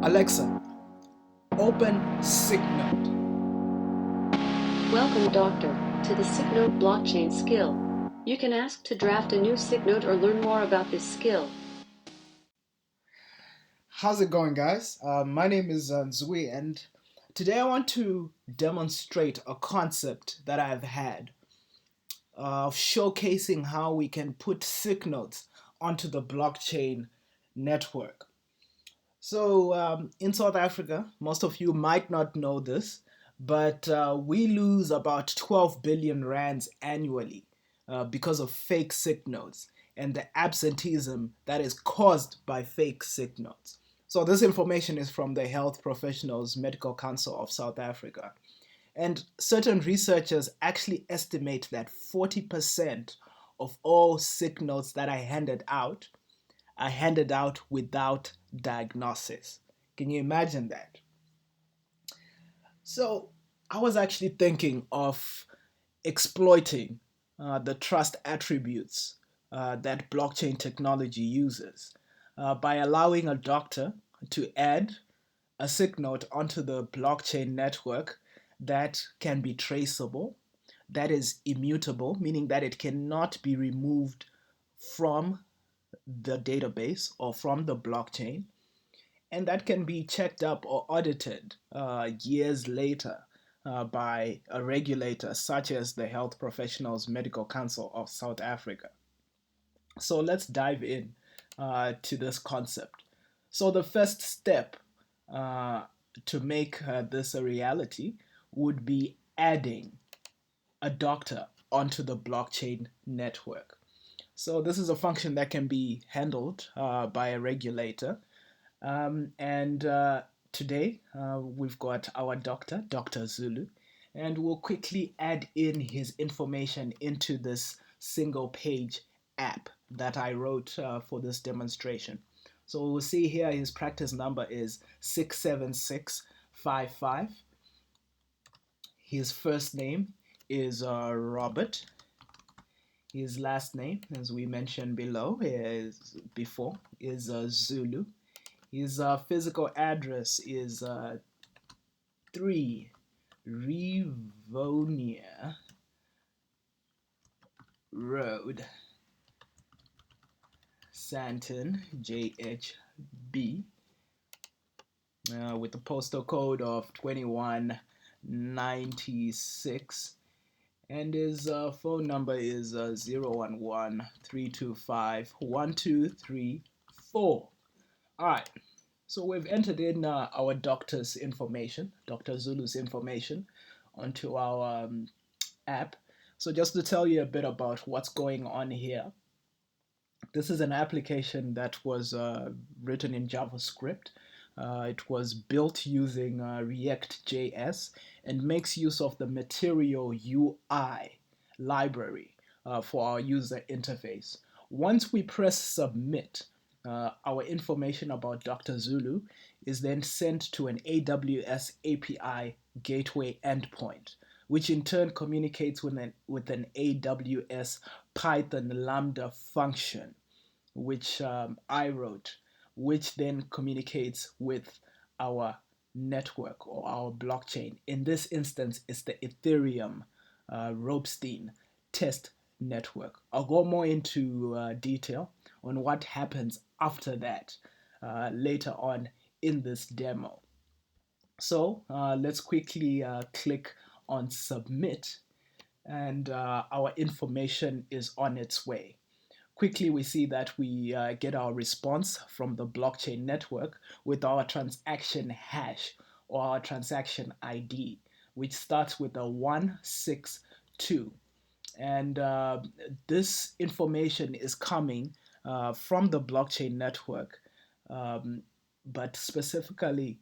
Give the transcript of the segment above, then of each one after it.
Alexa, open SickNote. Welcome, Doctor, to the SickNote blockchain skill. You can ask to draft a new SickNote or learn more about this skill. How's it going, guys? My name is Zui, and today I want to demonstrate a concept that I've had of showcasing how we can put SickNotes onto the blockchain network. So, in South Africa, most of you might not know this, but we lose about 12 billion rands annually because of fake sick notes and the absenteeism that is caused by fake sick notes. So, this information is from the Health Professionals Medical Council of South Africa. And certain researchers actually estimate that 40% of all sick notes that are handed out without diagnosis. Can you imagine that? So, I was actually thinking of exploiting the trust attributes that blockchain technology uses by allowing a doctor to add a sick note onto the blockchain network that can be traceable, that is immutable, meaning that it cannot be removed from the database or from the blockchain, and that can be checked up or audited years later by a regulator such as the Health Professionals Medical Council of South Africa. So let's dive in to this concept. So the first step uh, to make this a reality would be adding a doctor onto the blockchain network. So this is a function that can be handled by a regulator. And today we've got our doctor, Dr. Zulu, and we'll quickly add in his information into this single page app that I wrote for this demonstration. So we'll see here his practice number is 67655. His first name is Robert. His last name, as we mentioned below, is Zulu. His physical address is 3 Rivonia Road, Santon, JHB, with the postal code of 2196. And his phone number is 011 All right. So we've entered in our doctor's information, Dr. Zulu's information, onto our app. So just to tell you a bit about what's going on here, this is an application that was written in JavaScript. It was built using React.js and makes use of the Material UI library for our user interface. Once we press submit, our information about Dr. Zulu is then sent to an AWS API gateway endpoint, which in turn communicates with an AWS Python Lambda function, which I wrote, which then communicates with our network or our blockchain. In this instance, it's the Ethereum Ropstein test network. I'll go more into detail on what happens after that later on in this demo. So let's quickly click on submit, and our information is on its way. Quickly, we see that we get our response from the blockchain network with our transaction hash or our transaction ID, which starts with a 162. And this information is coming from the blockchain network, um, but specifically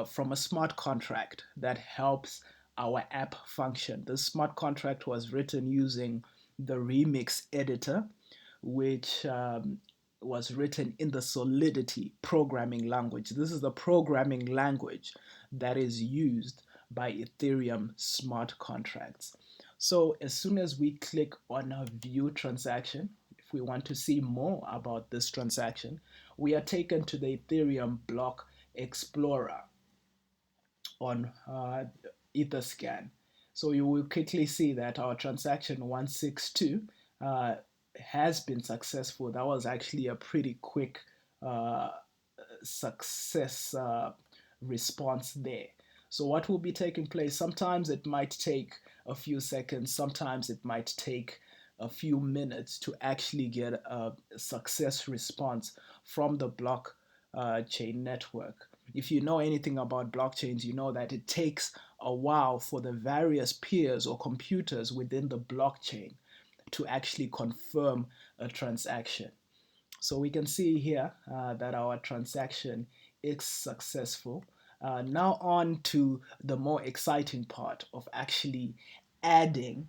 from a smart contract that helps our app function. The smart contract was written using the Remix editor, which was written in the Solidity programming language. This is the programming language that is used by Ethereum smart contracts. So as soon as we click on a view transaction, if we want to see more about this transaction, we are taken to the Ethereum block Explorer on Etherscan. So you will quickly see that our transaction 162 uh, has been successful. That was actually a pretty quick uh, success response there. So what will be taking place? Sometimes it might take a few seconds, sometimes it might take a few minutes to actually get a success response from the blockchain network. If you know anything about blockchains, you know that it takes a while for the various peers or computers within the blockchain to actually confirm a transaction. So we can see here that our transaction is successful. Now on to the more exciting part of actually adding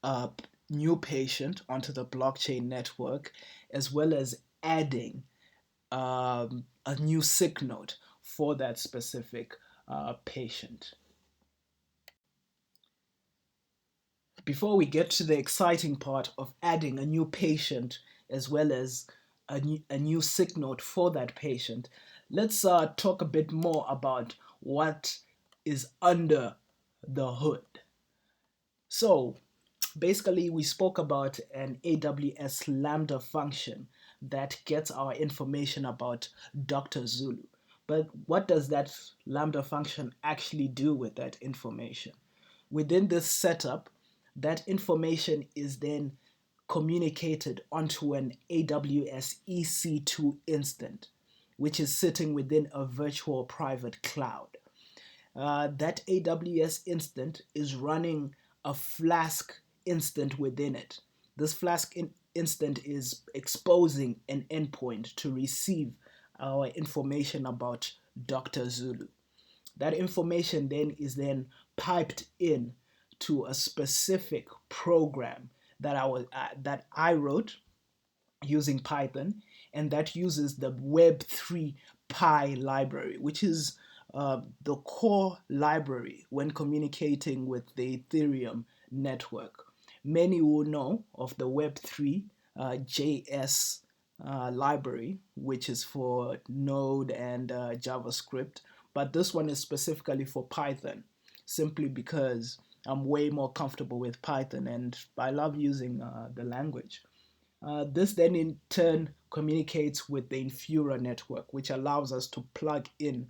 a new patient onto the blockchain network, as well as adding a new SIG node for that specific patient. Before we get to the exciting part of adding a new patient as well as a new SIG node for that patient, let's talk a bit more about what is under the hood. So basically, we spoke about an AWS Lambda function that gets our information about Dr. Zulu. But what does that Lambda function actually do with that information? Within this setup, that information is then communicated onto an AWS EC2 instance, which is sitting within a virtual private cloud. That AWS instant is running a Flask instant within it. This Flask instant is exposing an endpoint to receive our information about Dr. Zulu. That information then is then piped in to a specific program that I wrote using Python, and that uses the Web3 Pi library, which is the core library when communicating with the Ethereum network. Many will know of the Web3 JS library, which is for Node and JavaScript, but this one is specifically for Python, simply because I'm way more comfortable with Python and I love using the language. This then in turn communicates with the Infura network, which allows us to plug in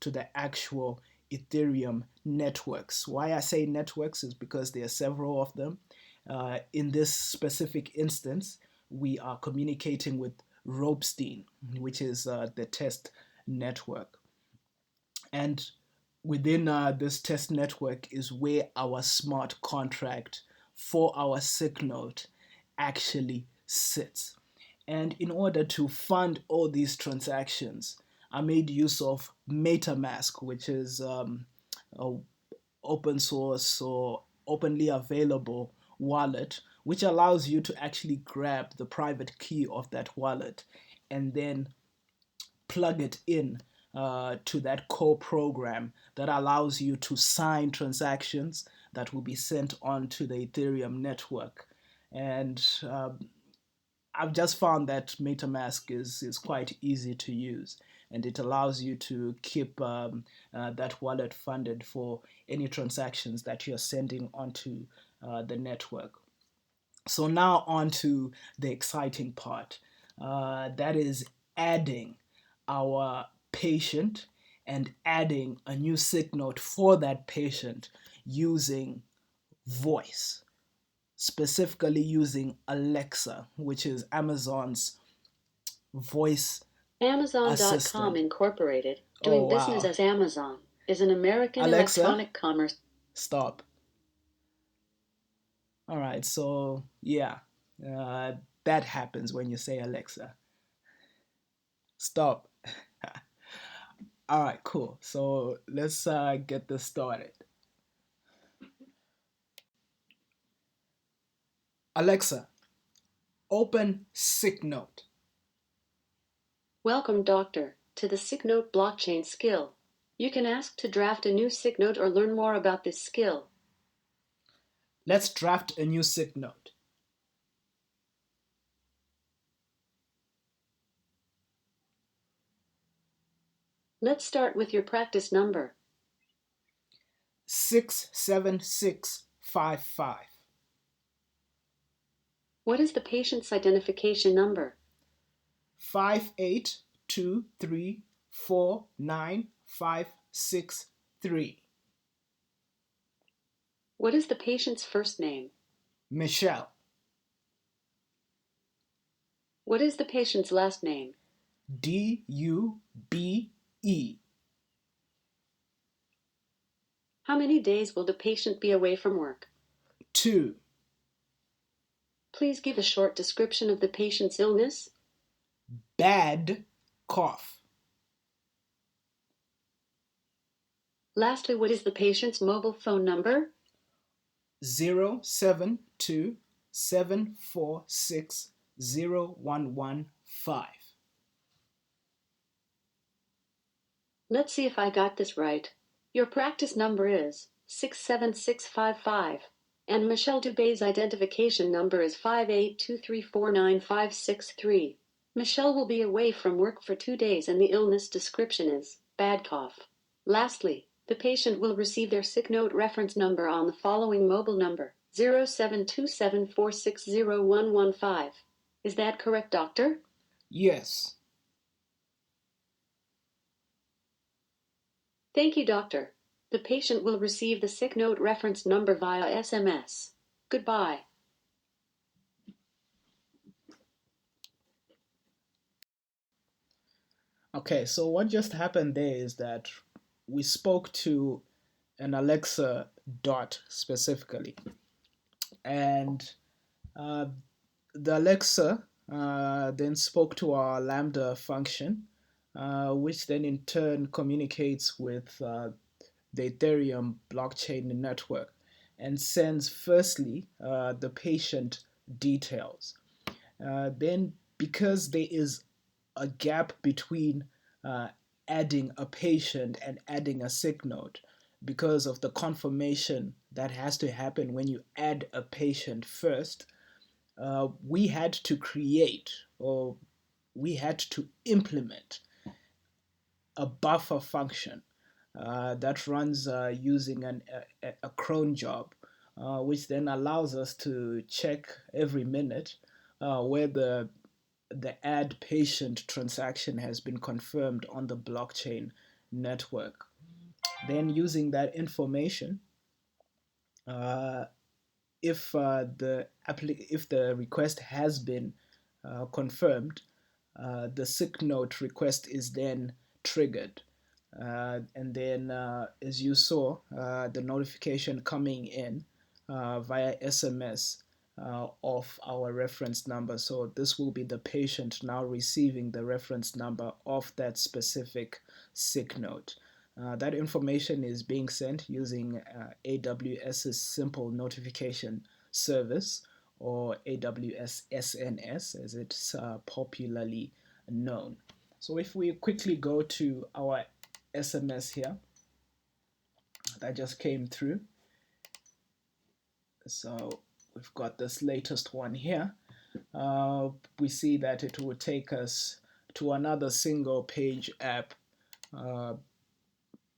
to the actual Ethereum networks. Why I say networks is because there are several of them. In this specific instance, we are communicating with Ropstein, which is the test network. And within this test network is where our smart contract for our SIG node actually sits. And in order to fund all these transactions, I made use of MetaMask, which is a open source or openly available wallet, which allows you to actually grab the private key of that wallet and then plug it in to that core program that allows you to sign transactions that will be sent on to the Ethereum network. And I've just found that MetaMask is quite easy to use, and it allows you to keep that wallet funded for any transactions that you're sending onto the network. So now on to the exciting part. That is adding our patient and adding a new SIG node for that patient using voice, specifically using Alexa, which is Amazon's voice Amazon.com assistant. Incorporated, Oh, doing business wow. as Amazon, is an American Alexa, electronic commerce. stop. All right, so yeah, uh, that happens when you say Alexa. Stop. All right, cool. So let's get this started. Alexa, open SIG node. Welcome, Doctor, to the SIG node blockchain skill. You can ask to draft a new SIG node or learn more about this skill. Let's draft a new SIG node. Let's start with your practice number. 67655. What is the patient's identification number? 5823495563. What is the patient's first name? Michelle. What is the patient's last name? Dube. How many days will the patient be away from work? 2. Please give a short description of the patient's illness. Bad cough. Lastly, what is the patient's mobile phone number? 072-746-0115. Let's see if I got this right. Your practice number is 67655, and Michelle Dubé's identification number is 5823495563. Michelle will be away from work for 2 days and the illness description is bad cough. Lastly, the patient will receive their sick note reference number on the following mobile number, 0727460115. Is that correct, doctor? Yes. Thank you, doctor. The patient will receive the sick note reference number via SMS. Goodbye. Okay, so what just happened there is that we spoke to an Alexa dot specifically, and uh, the Alexa then spoke to our Lambda function, which then in turn communicates with the Ethereum blockchain network and sends firstly the patient details. Then, because there is a gap between uh, adding a patient and adding a sick note, because of the confirmation that has to happen when you add a patient first, we had to create or we had to implement a buffer function that runs using a cron job, which then allows us to check every minute whether the add patient transaction has been confirmed on the blockchain network. Then using that information, uh, if the request has been confirmed, the sick note request is then triggered. And then, as you saw, the notification coming in via SMS of our reference number. So this will be the patient now receiving the reference number of that specific sick note. That information is being sent using AWS's simple notification service, or AWS SNS as it's popularly known. So if we quickly go to our SMS here that just came through, so we've got this latest one here. We see that it will take us to another single page app uh,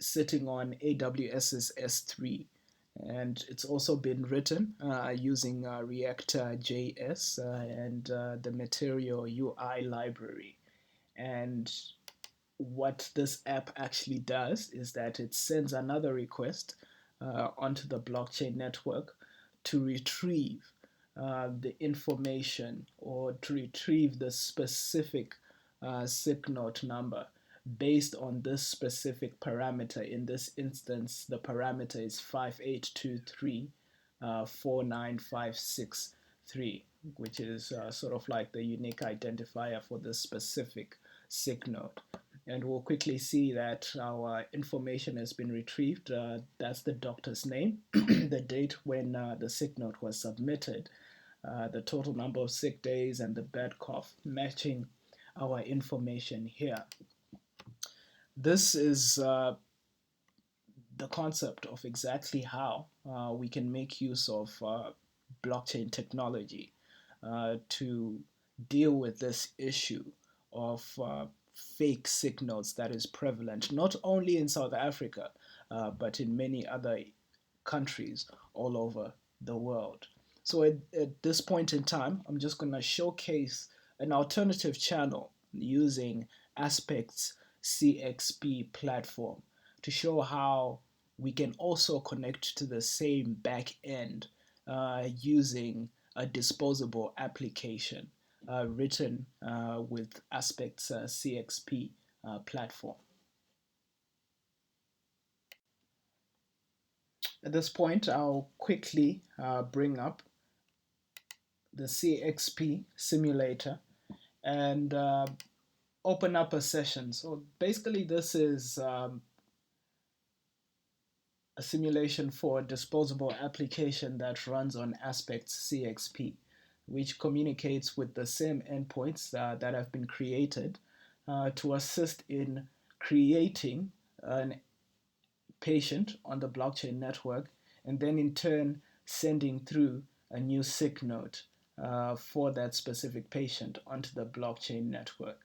sitting on AWS's S3. And it's also been written using React JS and the Material UI library. And what this app actually does is that it sends another request onto the blockchain network to retrieve the information or to retrieve the specific SIP note number based on this specific parameter. In this instance, the parameter is 5823 49563, which is sort of like the unique identifier for this specific SIG node. And we'll quickly see that our information has been retrieved. That's the doctor's name, the date when the sick note was submitted, the total number of sick days, and the bed cough matching our information here. This is the concept of exactly how we can make use of blockchain technology to deal with this issue of fake signals that is prevalent not only in South Africa, but in many other countries all over the world. So at this point in time, I'm just going to showcase an alternative channel using Aspect's CXP platform to show how we can also connect to the same back end using a disposable application written with Aspect's CXP platform. At this point, I'll quickly bring up the CXP simulator and open up a session. So basically, this is a simulation for a disposable application that runs on Aspect's CXP, which communicates with the same endpoints that have been created to assist in creating an patient on the blockchain network, and then in turn sending through a new SIG note for that specific patient onto the blockchain network.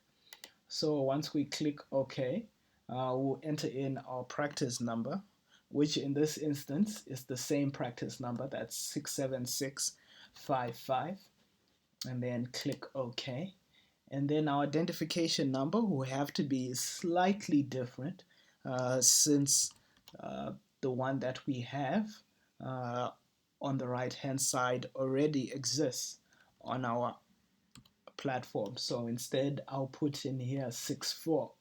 So once we click OK, we'll enter in our practice number, which in this instance is the same practice number, that's 67655, and then click OK. And then our identification number will have to be slightly different since the one that we have uh, on the right hand side already exists on our platform. So instead I'll put in here 64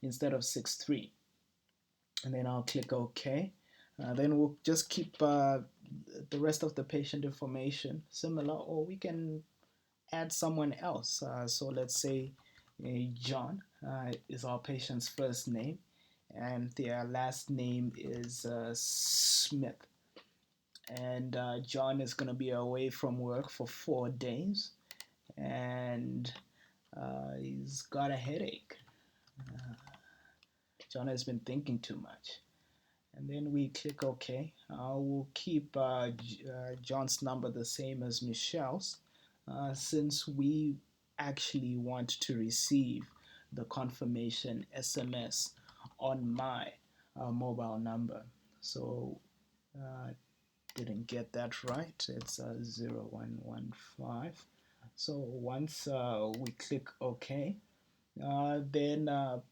instead of 63, and then I'll click OK. Then we'll just keep the rest of the patient information similar, or we can add someone else. So let's say John is our patient's first name, and their last name is Smith. And John is going to be away from work for 4 days, and he's got a headache. John has been thinking too much. And then we click OK. We'll keep John's number the same as Michelle's since we actually want to receive the confirmation SMS on my mobile number. So didn't get that right. It's 0115. So once we click OK, then our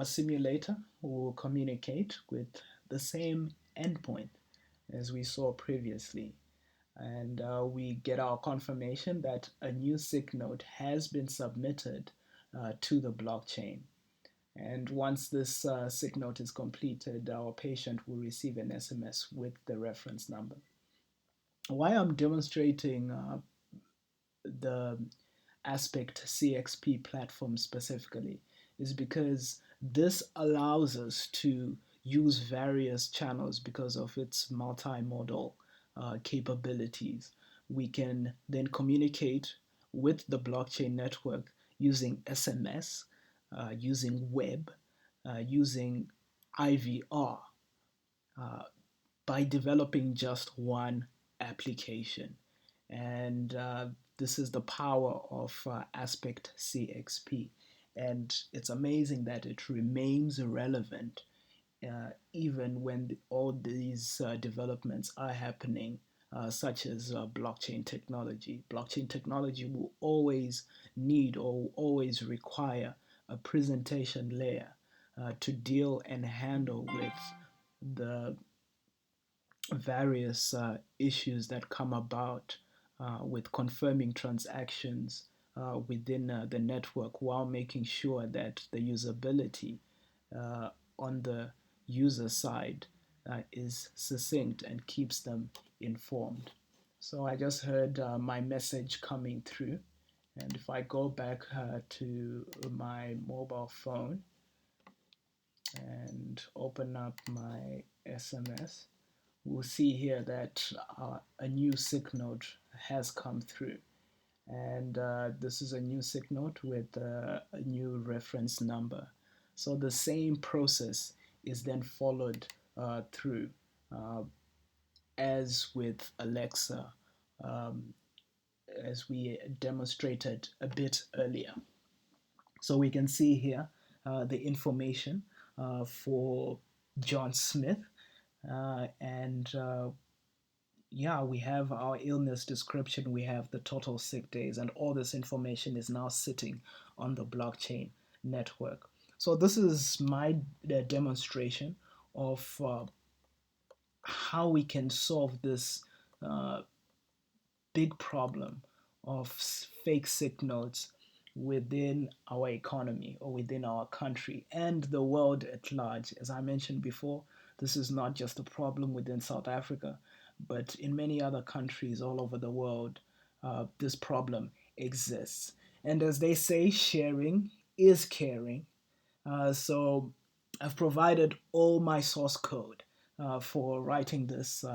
simulator will communicate with the same endpoint as we saw previously. And we get our confirmation that a new SIG note has been submitted to the blockchain. And once this SIG note is completed, our patient will receive an SMS with the reference number. Why I'm demonstrating the Aspect CXP platform specifically is because this allows us to use various channels because of its multimodal capabilities. We can then communicate with the blockchain network using SMS, using web, using IVR by developing just one application. And this is the power of Aspect CXP. And it's amazing that it remains relevant even when all these developments are happening, such as blockchain technology. Blockchain technology will always need or will always require a presentation layer to deal and handle with the various issues that come about with confirming transactions within the network while making sure that the usability on the user side is succinct and keeps them informed. So I just heard my message coming through, and if I go back to my mobile phone and open up my SMS, we'll see here that a new SIG note has come through. And this is a new SIG note with a new reference number. So the same process is then followed through as with Alexa, um, as we demonstrated a bit earlier. So we can see here the information for John Smith. And yeah, we have our illness description, we have the total sick days, and all this information is now sitting on the blockchain network. So this is my demonstration of how we can solve this uh, big problem of fake sick notes within our economy or within our country and the world at large. As I mentioned before, this is not just a problem within South Africa, but in many other countries all over the world, this problem exists. And as they say, sharing is caring. So I've provided all my source code for writing this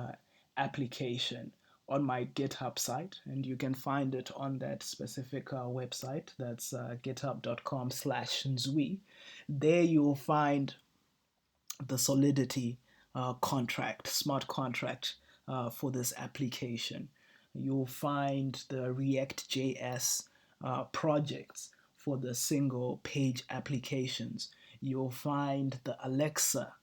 application on my GitHub site, and you can find it on that specific website. That's github.com/nzui. There you'll find the Solidity contract, smart contract for this application. You'll find the React.js projects for the single page applications. You'll find the Alexa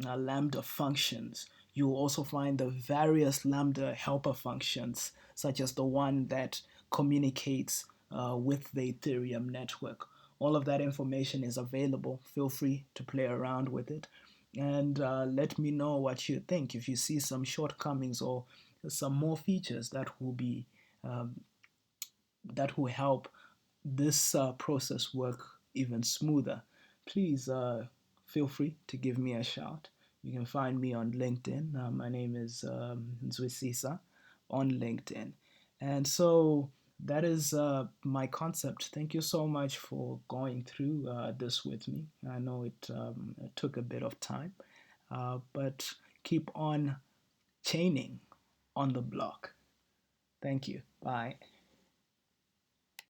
Lambda functions. You'll also find the various Lambda helper functions, such as the one that communicates with the Ethereum network. All of that information is available. Feel free to play around with it and let me know what you think. If you see some shortcomings or some more features um, that will help this process work even smoother, please feel free to give me a shout. You can find me on LinkedIn. My name is Nzwisisa on LinkedIn. And so that is my concept. Thank you so much for going through this with me. I know it took a bit of time, but keep on chaining on the block. Thank you. Bye.